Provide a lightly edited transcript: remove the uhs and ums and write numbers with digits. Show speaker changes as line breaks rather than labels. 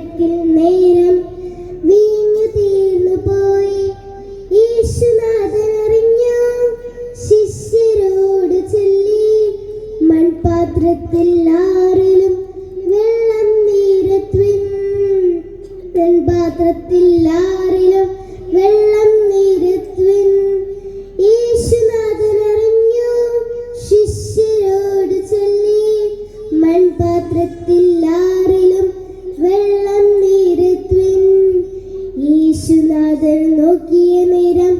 കലക്കിൽ നേരം വീഞ്ഞു തീർന്നു പോയി. യേശുനാഥൻ അറിഞ്ഞു, ശിഷ്യരോട് ചൊല്ലി, മൺപാത്രത്തിൽ ആറിലും വെള്ളം നിരത്തുവിൻ. മൺപാത്രത്തിൽ ആറിലും വെള്ളം നിരത്തുവിൻ. യേശുനാഥൻ അറിഞ്ഞു, ശിഷ്യരോട് ചൊല്ലി, മൺപാത്രത്തിൽ ആറിലും വെള്ളം നിരത്തുവിൻ. യേശുനാഥൻ നോക്കിയ നേരം